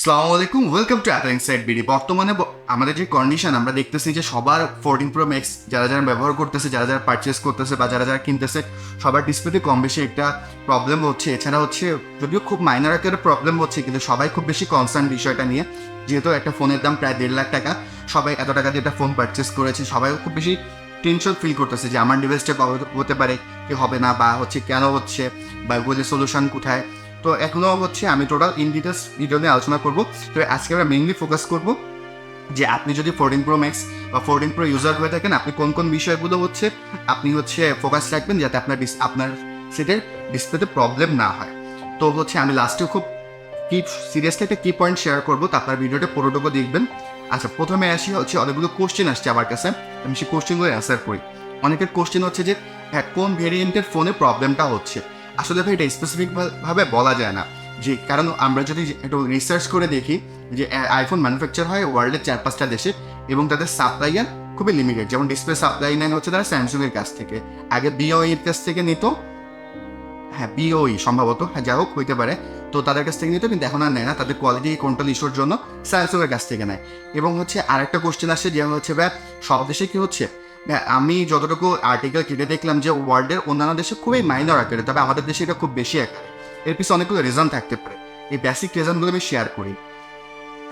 আসসালামু আলাইকুম, welcome to Apple inside BD. বর্তমানে আমাদের যে কন্ডিশন আমরা দেখতেছি যে সবার 14 Pro Max যারা যারা ব্যবহার করতেছে, যারা যারা পারচেস করতেছে বা যারা যারা কিনতেছে, সবার ডিসপ্লেতে কম বেশি একটা প্রবলেম হচ্ছে। এছাড়া হচ্ছে যদিও খুব মাইনর আকারের প্রবলেম হচ্ছে, কিন্তু সবাই খুব বেশি কনসার্ন বিষয়টা নিয়ে। যেহেতু একটা ফোনের দাম প্রায় 1.5 লাখ টাকা, সবাই এত টাকা দিয়ে একটা ফোন পারচেস করেছে, সবাই খুব বেশি টেনশন ফিল করতেছে যে আমার ডিভাইসটা কবে হতে পারে, কি হবে না, বা হচ্ছে কেন হচ্ছে, বা বলে সলিউশন কোথায়। তো এখনো হচ্ছে আমি টোটাল ইন ডিটেলস ভিডিও নিয়ে আলোচনা করবো। তো আজকে আমরা মেইনলি ফোকাস করব যে আপনি যদি 14 Pro Max বা 14 Pro ইউজার হয়ে থাকেন, আপনি কোন কোন বিষয়গুলো হচ্ছে আপনি হচ্ছে ফোকাস রাখবেন যাতে আপনার সেটের ডিসপ্লেতে প্রবলেম না হয়। তো হচ্ছে আমি লাস্টেও খুব সিরিয়াসলি একটা কি পয়েন্ট শেয়ার করবো, তো আপনার ভিডিওটা পুরোটুকু দেখবেন। আচ্ছা, প্রথমে আসি হচ্ছে অনেকগুলো কোশ্চেন আসছে আমার কাছে, আমি সেই কোশ্চেনগুলো অ্যান্সার করি। অনেকের কোশ্চেন হচ্ছে যে হ্যাঁ, কোন ভেরিয়েন্টের ফোনে প্রবলেমটা হচ্ছে। আসলে ভাই এটা স্পেসিফিকভাবে বলা যায় না, যে কারণ আমরা যদি একটু রিসার্চ করে দেখি যে আইফোন ম্যানুফ্যাকচার হয় ওয়ার্ল্ডের 4-5টা দেশে, এবং তাদের সাপ্লাইয়ার খুবই লিমিটেড। যেমন ডিসপ্লে সাপ্লাই নেন হচ্ছে তারা স্যামসুংয়ের কাছ থেকে, আগে বিওইয়ের কাছ থেকে নিত, হ্যাঁ বিওই সম্ভবত, হ্যাঁ যাই হোক হইতে পারে। তো তাদের কাছ থেকে নিত, কিন্তু এখন আর নেয় না, তাদের কোয়ালিটি কন্ট্রোল ইস্যুর জন্য স্যামসুংয়ের কাছ থেকে নেয়। এবং হচ্ছে আরেকটা কোশ্চেন আসছে যে হচ্ছে ভাই সব দেশে কি হচ্ছে, আমি যতটুকু আর্টিকেল কেটে দেখলাম যে ওয়ার্ল্ডের অন্যান্য দেশে খুবই মাইনর আকারে, তবে আমাদের দেশে এটা খুব বেশি আকারে। এর পিছনে অনেকগুলো রিজন থাকতে পারে, এই বেসিক রিজনগুলো আমি শেয়ার করি।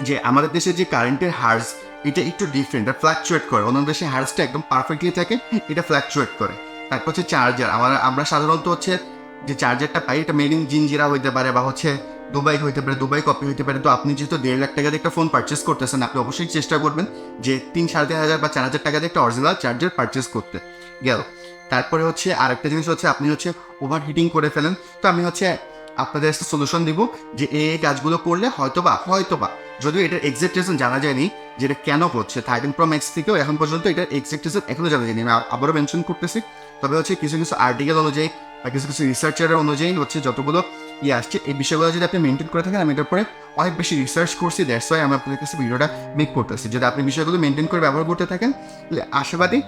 যে আমাদের দেশে যে কারেন্টের হার্স, এটা একটু ডিফারেন্ট, এটা ফ্ল্যাকচুয়েট করে। অন্য দেশে হার্সটা একদম পারফেক্টলি থাকে, এটা ফ্ল্যাকচুয়েট করে। তারপর হচ্ছে চার্জার, আমরা সাধারণত হচ্ছে যে চার্জারটা পাই এটা মেড ইন জিনজিরা হইতে পারে, বা হচ্ছে দুবাই হইতে পারে, দুবাই কপি হইতে পারে। তো আপনি যেহেতু 1.5 লাখ টাকা দিয়ে একটা ফোন পারচেস করতেছেন, আপনি অবশ্যই চেষ্টা করবেন যে 3-3.5 বা 4,000 টাকা দিয়ে একটা অরিজিনাল চার্জার পারচেস করতে গেল। তারপরে হচ্ছে আরেকটা জিনিস হচ্ছে আপনি হচ্ছে ওভার হিটিং করে ফেলেন। তো আমি হচ্ছে আপনাদের একটা সলিউশন দিব যে এই কাজগুলো করলে হয়তোবা যদিও এটার এক্সাক্ট রিজন জানা যায়নি যে এটা কেন হচ্ছে। 13 Pro Max থেকেও এখন পর্যন্ত এটার এক্সাক্ট রিজন এখনো জানা যায়নি, আমি আবারও মেনশন করতেছি। তবে হচ্ছে কিছু কিছু আর্টিকেল অনুযায়ী বা কিছু কিছু রিসার্চারের অনুযায়ী হচ্ছে যতগুলো আসছে, এই বিষয়গুলো যদি আপনি মেনটেন করে থাকেন, আমি এটার পরে অনেক বেশি রিসার্চ করছি, দ্যাটস ওয়াই আমি আপনাদের কাছে ভিডিওটা মেক করতেছি। যদি আপনি বিষয়গুলো মেনটেন করে ব্যবহার করতে থাকেন, তাহলে আশাবাদী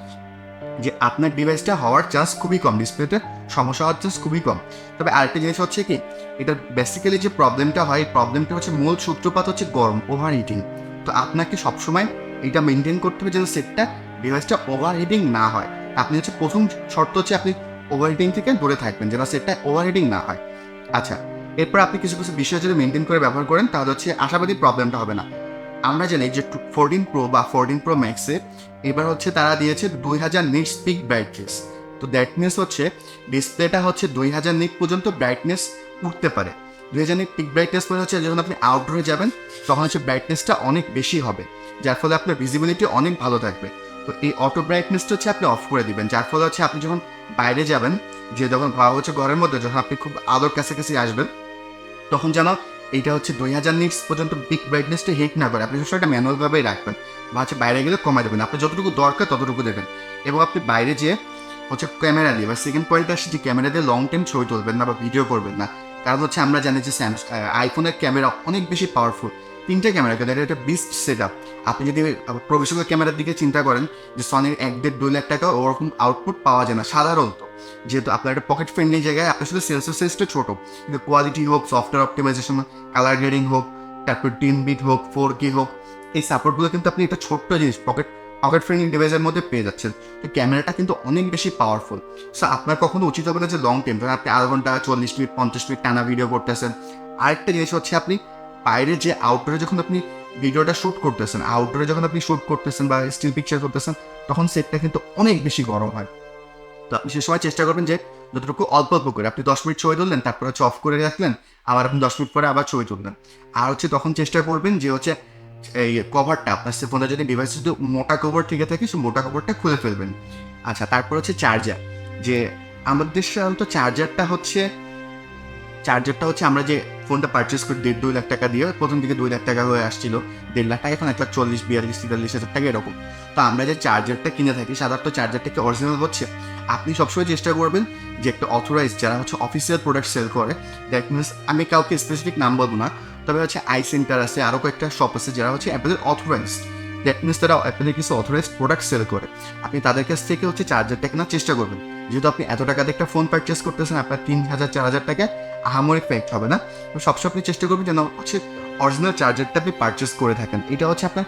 যে আপনার ডিভাইসটা হওয়ার চান্স খুবই কম, ডিসপ্লেতে সমস্যা হওয়ার চান্স খুবই কম। তবে আরেকটা জিনিস হচ্ছে কি, এটা বেসিক্যালি যে প্রবলেমটা হয়, এই প্রবলেমটা হচ্ছে মূল সূত্রপাত হচ্ছে গরম, ওভার হিটিং। তো আপনাকে সবসময় এটা মেনটেন করতে হবে যেন সেটটা ডিভাইসটা ওভার হিটিং না হয়। আপনি হচ্ছে প্রথম শর্ত হচ্ছে আপনি ওভার হিটিং থেকে দূরে থাকবেন, যেন সেটটা ওভার হিটিং না হয়। আচ্ছা, এরপর আপনি কিছু কিছু বিষয় যদি মেনটেন করে ব্যবহার করেন, তাহলে হচ্ছে আশাবাদী প্রবলেমটা হবে না। আমরা জানি যে 14 Pro বা 14 Pro Max-এ এবার হচ্ছে তারা দিয়েছে 2000 নিটস পিক ব্রাইটনেস। তো দ্যাট মিনস হচ্ছে ডিসপ্লেটা হচ্ছে 2000 নিট পর্যন্ত ব্রাইটনেস উঠতে পারে। 2000 নিট পিক ব্রাইটনেস মানে হচ্ছে যখন আপনি আউটডোরে যাবেন তখন হচ্ছে ব্রাইটনেসটা অনেক বেশি হবে, যার ফলে আপনার ভিজিবিলিটি অনেক ভালো থাকবে। তো এই অটো ব্রাইটনেসটা হচ্ছে আপনি অফ করে দিবেন, যার ফলে হচ্ছে আপনি যখন বাইরে যাবেন, যে যখন ভাবা হচ্ছে ঘরের মধ্যে যখন আপনি খুব আলোর কাছাকাছি আসবেন, তখন যেন এইটা হচ্ছে 2000 নিটস পর্যন্ত পিক ব্রাইটনেসটা হিট না করে। আপনি সেটা ম্যানুয়ালভাবেই রাখবেন, বা হচ্ছে বাইরে গেলে কমাই দেবেন। আপনি যতটুকু দরকার ততটুকু দেবেন। এবং আপনি বাইরে যেয়ে হচ্ছে ক্যামেরা দিয়ে, বা সেকেন্ড পয়েন্ট আসছে যে ক্যামেরা দিয়ে লং টাইম ছবি তুলবেন না বা ভিডিও করবেন না। কারণ হচ্ছে আমরা জানি যে আইফোনের ক্যামেরা অনেক বেশি পাওয়ারফুল, 3টে ক্যামেরা, কিন্তু এটা একটা বিস্ট সেট আপ। আপনি যদি প্রফেশনাল ক্যামেরার দিকে চিন্তা করেন, যে সনির 1-1.5-2 লাখ টাকা ওরকম আউটপুট পাওয়া যায় না সাধারণত। যেহেতু আপনার একটা পকেট ফ্রেন্ডলি জায়গায় আপনার শুধু সেন্সর সাইজটা ছোটো, কিন্তু কোয়ালিটি হোক, সফটওয়্যার অপটিমাইজেশন, কালার গ্রেডিং হোক, তারপর 10 বিট হোক, 4K হোক, এই সাপোর্টগুলো কিন্তু আপনি একটা ছোট্ট জিনিস পকেট ফ্রেন্ডলি ডিভাইসের মধ্যে পেয়ে যাচ্ছেন। তো ক্যামেরাটা কিন্তু অনেক বেশি পাওয়ারফুল। সো আপনার কখনো উচিত হবে না যে লং টাইম, ধরেন আপনি আধা ঘন্টা 40 মিনিট 50 মিনিট টানা ভিডিও করতেছেন। আরেকটা জিনিস হচ্ছে আপনি বাইরে যে আউটডোরে যখন আপনি ভিডিওটা শ্যুট করতেছেন, আউটডোরে যখন আপনি শ্যুট করতেছেন বা স্টিল পিকচার করতেছেন, তখন সেটটা কিন্তু অনেক বেশি গরম হয়। তো আপনি সে সময় চেষ্টা করবেন যে যতটুকু অল্প অল্প করে আপনি 10 মিনিট ছবি তুললেন, তারপর হচ্ছে অফ করে রাখলেন, আবার আপনি 10 মিনিট পরে আবার ছবি তুললেন। আর হচ্ছে তখন চেষ্টা করবেন যে হচ্ছে এই কভারটা আপনার ফোনে যদি ডিভাইসে যদি মোটা কভার থেকে থাকে, সে মোটা কভারটা খুলে ফেলবেন। আচ্ছা, তারপর হচ্ছে চার্জার, যে আমাদের সাধারণত চার্জারটা হচ্ছে আমরা যে ফোনটা পারচেস করি 1.5-2 লাখ টাকা দিয়ে, প্রথম দিকে 2 লাখ টাকা হয়ে আসছিল, 1.5 লাখ টাকা, এখন 1,40,000-42,000-43,000 টাকা এরকম। তো আমরা যে চার্জারটা কিনে থাকি, সাধারণত চার্জারটাকে অরিজিনাল হচ্ছে আপনি সবসময় চেষ্টা করবেন যে একটা অথরাইজ যারা হচ্ছে অফিসিয়াল প্রোডাক্ট সেল করে, দ্যাট মিনস আমি কাউকে স্পেসিফিক নাম বলবো না, তবে হচ্ছে আই সেন্টার আছে, আরও কয়েকটা শপ আছে যারা হচ্ছে অ্যাপেলের অথরাইজ, দ্যাট মিনস তারা অ্যাপেলের কিছু অথরাইজ প্রোডাক্ট সেল করে। আপনি তাদের কাছ থেকে হচ্ছে চার্জারটা কেনার চেষ্টা করবেন। যেহেতু আপনি এত টাকা দিয়ে একটা ফোন পারচেস করতেছেন, আপনার 3,000-4,000 টাকায় আহামরি ফ্যাক্ট হবে না। তো সবসময় আপনি চেষ্টা করবেন যেন হচ্ছে অরিজিনাল চার্জারটা আপনি পারচেস করে থাকেন। এটা হচ্ছে আপনার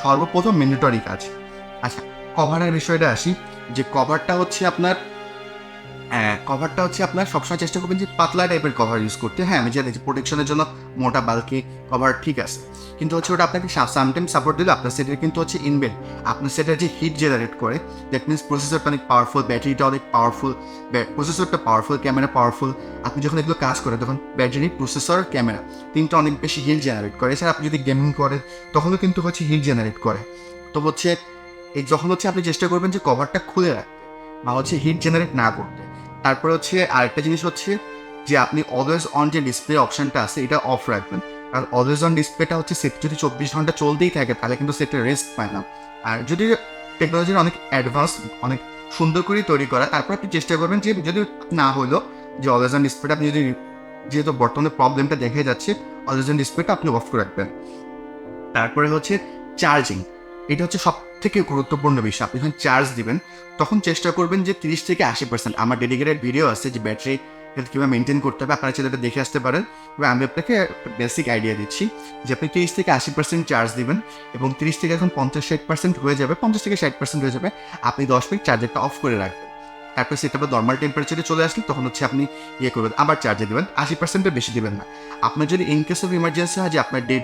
সর্বপ্রথম ম্যান্ডেটরি কাজ। আচ্ছা, কভারের বিষয়টা আসি, যে কভারটা হচ্ছে আপনার সবসময় চেষ্টা করবেন যে পাতলা টাইপের কভার ইউজ করতে। হ্যাঁ, আমি জানি যে প্রোটেকশনের জন্য মোটা বাল্কি কভার ঠিক আছে, কিন্তু হচ্ছে ওটা আপনাকে সামটাইম সাপোর্ট দিলে আপনার সেটের কিন্তু হচ্ছে ইনবিল্ট আপনার সেটের যে হিট জেনারেট করে, দ্যাট মিনস প্রসেসরটা অনেক পাওয়ারফুল, ব্যাটারিটা অনেক পাওয়ারফুল, প্রসেসরটা পাওয়ারফুল, ক্যামেরা পাওয়ারফুল। আপনি যখন এগুলো কাজ করেন তখন ব্যাটারি, প্রসেসর, ক্যামেরা তিনটা অনেক বেশি হিট জেনারেট করে। এছাড়া আপনি যদি গেমিং করেন তখনও কিন্তু হচ্ছে হিট জেনারেট করে। তো হচ্ছে যখন হচ্ছে আপনি চেষ্টা করবেন যে কভারটা খুলে রাখতে বা হচ্ছে হিট জেনারেট না করতে। তারপরে হচ্ছে আরেকটা জিনিস হচ্ছে যে আপনি অলওয়েজ অন যে ডিসপ্লে অপশনটা আছে এটা অফ রাখবেন, কারণ অলওয়েজ অন ডিসপ্লেটা হচ্ছে সেট যদি 24 ঘন্টা চলতেই থাকে তাহলে কিন্তু সেটটা রেস্ট পায় না। আর যদি টেকনোলজির অনেক অ্যাডভান্স, অনেক সুন্দর করেই তৈরি করা, তারপর আপনি চেষ্টা করবেন যে যদি না হলো যে অলওয়েজ অন ডিসপ্লেটা আপনি যদি, যেহেতু বর্তমানে প্রবলেমটা দেখা যাচ্ছে, অলওয়েজ অন ডিসপ্লেটা আপনি অফ করে রাখবেন। তারপরে হচ্ছে চার্জিং, এটা হচ্ছে সব থেকে গুরুত্বপূর্ণ বিষয়। আপনি যখন চার্জ দিবেন তখন চেষ্টা করবেন যে 30 থেকে 80%, আমার ডেডিকেটেড ভিডিও আছে যে ব্যাটারি হেলথ কীভাবে মেনটেন করতে হবে, আপনারা সেটা দেখে আসতে পারেন। এবং আমি আপনাকে বেসিক আইডিয়া দিচ্ছি যে আপনি 30 থেকে 80% চার্জ দিবেন এবং 30 থেকে এখন 50-60% হয়ে যাবে, 50 থেকে 60% হয়ে যাবে, আপনি 10 মিনিট চার্জারটা অফ করে রাখবেন। তারপরে সেটা নর্মাল টেম্পারেচারে চলে আসলে তখন হচ্ছে আপনি করবেন, আবার চার্জে দেবেন, 80%-এর বেশি দেবেন না। আপনার যদি ইন কেস অফ ইমার্জেন্সি হয় যে আপনার ডে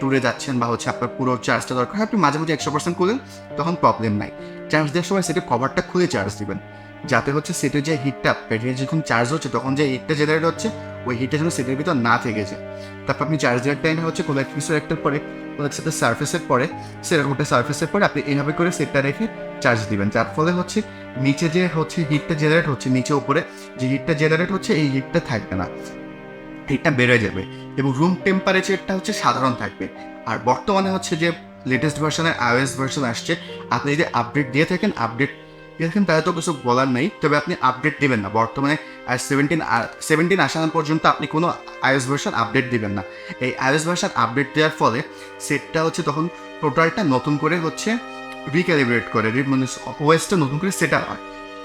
ট্যুরে যাচ্ছেন বা হচ্ছে আপনার পুরো চার্জটা দরকার হয়, আপনি মাঝে মাঝে 100% করলেন, তখন প্রবলেম নাই। চার্জ দেওয়ার সময় সেটের কভারটা খুলে চার্জ দিবেন, যাতে হচ্ছে সেটের যে হিটটা, ব্যাটারি যখন চার্জ হচ্ছে তখন যে হিটটা জেনারেট হচ্ছে ওই হিটটা যেন সেটের ভিতর না থেকে যায়। তারপর আপনি চার্জ দেওয়ার টাইমে হচ্ছে কোনো একটা কিছু একটার পরে, কোনো একটা সার্ফেসের পরে, সেরকম একটা সার্ফেসের পরে আপনি এইভাবে করে সেটটা রেখে চার্জ দিবেন, যার ফলে হচ্ছে নিচে যে হচ্ছে হিটটা জেনারেট হচ্ছে, নিচে উপরে যে হিটটা জেনারেট হচ্ছে এই হিটটা থাকবে না, হিটটা বেড়ে যাবে এবং রুম টেম্পারেচারটা হচ্ছে সাধারণ থাকবে। আর বর্তমানে হচ্ছে যে লেটেস্ট ভার্সনের iOS ভার্সন আসছে, আপনি যদি আপডেট দিয়ে থাকেন তাহলে তো কিছু বলার নেই, তবে আপনি আপডেট দিবেন না। বর্তমানে 17 আসা পর্যন্ত আপনি কোনো iOS ভার্সন আপডেট দিবেন না। এই iOS ভার্সন আপডেট দেওয়ার ফলে সেটটা হচ্ছে তখন টোটালটা নতুন করে হচ্ছে রিক্যালিব্রেট করে, মানে ওএসটা নতুন করে সেট আপ হয়।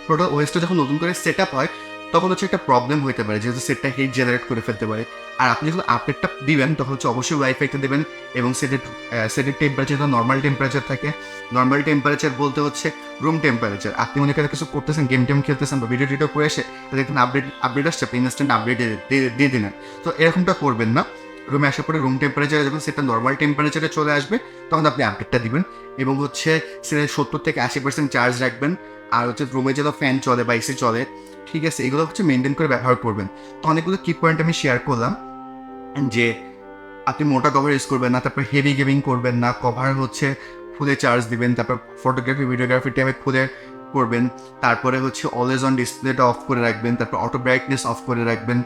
টোটাল ওএসটা যখন নতুন করে সেট আপ হয় তখন হচ্ছে একটা প্রবলেম হতে পারে, যেহেতু সেটটা হিট জেনারেট করে ফেলতে পারে। আর আপনি যখন আপডেটটা দিবেন তখন হচ্ছে অবশ্যই ওয়াইফাইটা দেবেন এবং সেটের টেম্পারেচার নর্মাল টেম্পারেচার থাকে। নর্মাল টেম্পারেচার বলতে হচ্ছে রুম টেম্পারেচার। আপনি মনে করেন কিছু করতেছেন, গেম টেম খেলতেছেন বা ভিডিও টিডিও করে এসে দেখেন আপডেট আসছে, আপনি ইনস্ট্যান্ট আপডেট দিয়ে দিলেন। তো এরকমটা করবেন না। রুমে আসার পরে রুম টেম্পারেচারে যখন সেটা নর্মাল টেম্পারেচারে চলে আসবে তখন আপনি আপডেটটা দিবেন এবং হচ্ছে সেটা 70 থেকে 80% চার্জ রাখবেন। আর হচ্ছে রুমে যেন ফ্যান চলে বা এসি চলে, ঠিক আছে, এগুলো হচ্ছে মেনটেন করে ব্যবহার করবেন। তো অনেকগুলো কি পয়েন্ট আমি শেয়ার করলাম, যে আপনি মোটা কভার ইউজ করবেন না, তারপর হেভি গেমিং করবেন না, কভার হচ্ছে ফুলে চার্জ দিবেন, তারপর ফটোগ্রাফি ভিডিওগ্রাফি টাইমে ফুলে করবেন, তারপরে হচ্ছে অলওয়েজ অন ডিসপ্লেটা অফ করে রাখবেন, তারপর অটো ব্রাইটনেস অফ করে রাখবেন,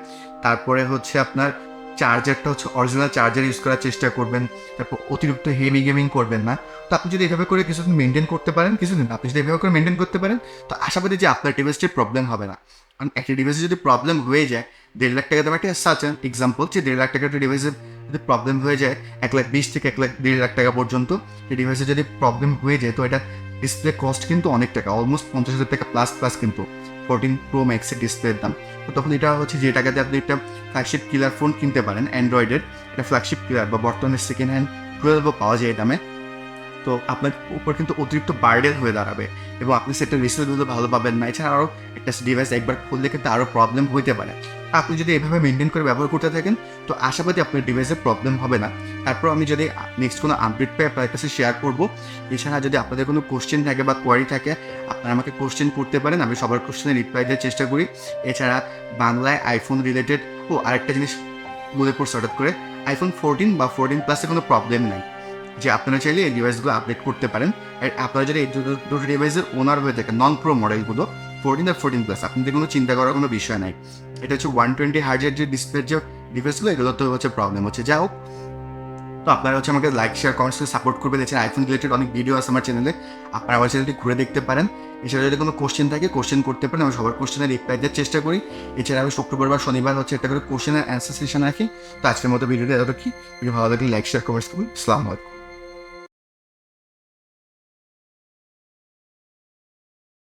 তারপরে হচ্ছে আপনার চার্জারটা হচ্ছে অরিজিনাল চার্জার ইউজ করার চেষ্টা করবেন, তারপর অতিরিক্ত হেভি গেমিং করবেন না। তো আপনি যদি এভাবে করে কিছুদিন মেনটেন করতে পারেন, আপনি যদি এভাবে করে মেনটেন করতে পারেন, তো আশাবাদী যে আপনার ডিভাইসটির প্রবলেম হবে না। কারণ একটা ডিভাইসে যদি প্রবলেম হয়ে যায়, 1.5 লাখ টাকা দাম একটা সার্টেন এক্সাম্পল, যে 1.5 লাখ টাকা একটা ডিভাইসের যদি প্রবলেম হয়ে যায় 1,20,000 থেকে 1,50,000 লাখ টাকা পর্যন্ত এই ডিভাইসে যদি প্রবলেম হয়ে যায়, তো এটা ডিসপ্লে কস্ট কিন্তু অনেক টাকা, অলমোস্ট 50,000 টাকা প্লাস কিন্তু 14 Pro Max-এর ডিসপ্লের দাম। তো তখন এটা হচ্ছে যে টাকাতে আপনি একটা ফ্ল্যাগশিপ কিলার ফোন কিনতে পারেন অ্যান্ড্রয়েডের, এটা ফ্ল্যাগশিপ কিলার বা বর্তমানে সেকেন্ড হ্যান্ড 12 পাওয়া যায় এই দামে। তো আপনার উপর কিন্তু অতিরিক্ত বার্ডেন হয়ে দাঁড়াবে এবং আপনি সেটা রিসেলগুলো ভালো পাবেন না। এছাড়া আরও একটা ডিভাইস একবার খুললে কিন্তু আরও প্রবলেম হইতে পারে। আপনি যদি এভাবে মেনটেন করে ব্যবহার করতে থাকেন তো আশাবাদী আপনার ডিভাইসের প্রবলেম হবে না। তারপর আমি যদি নেক্সট কোনো আপডেট পাই আপনার কাছে শেয়ার করবো। এছাড়া যদি আপনাদের কোনো কোশ্চেন থাকে বা কোয়ারি থাকে আপনারা আমাকে কোশ্চেন করতে পারেন, আমি সবার কোশ্চেনে রিপ্লাই দেওয়ার চেষ্টা করি। এছাড়া বাংলায় আইফোন রিলেটেড আরেকটা জিনিস মনে পড়ছে হঠাৎ করে, iPhone 14 বা 14 প্লাসে কোনো প্রবলেম নাই, যে আপনারা চাইলে এই ডিভাইসগুলো আপডেট করতে পারেন। আপনারা যদি এই দুটো ডিভাইসের ওনার হয়ে থাকেন, নন প্রো মডেলগুলো 14 আর 14 প্লাস, আপনাদের কোনো চিন্তা করার কোনো বিষয় নাই। এটা হচ্ছে 120 হার্জের যে ডিসপ্লের যে ডিভাইসগুলো, এগুলো তো হচ্ছে প্রবলেম হচ্ছে। যাই হোক, তো আপনারা হচ্ছে আমাকে লাইক শেয়ার কমেন্টস করে সাপোর্ট করবে। এছাড়া আইফোন রিলেটেড অনেক ভিডিও আছে আমার চ্যানেলে, আপনারা আমার চ্যানেলটি ঘুরে দেখতে পারেন। এছাড়া যদি কোনো কোশ্চেন থাকে কোশ্চেন করতে পারেন, আমি সবার কোশ্চেনের রিপ্লাই দেওয়ার চেষ্টা করি। এছাড়া আমি শুক্রবার বা শনিবার হচ্ছে একটা করে কোশ্চেনের অ্যান্সার সেশন রাখি। তো আজকের মতো ভিডিওটা এতটুকু। ভিডিও ভালো লাগলে লাইক শেয়ার কমেন্টস করুন। আসসালামু আলাইকুম।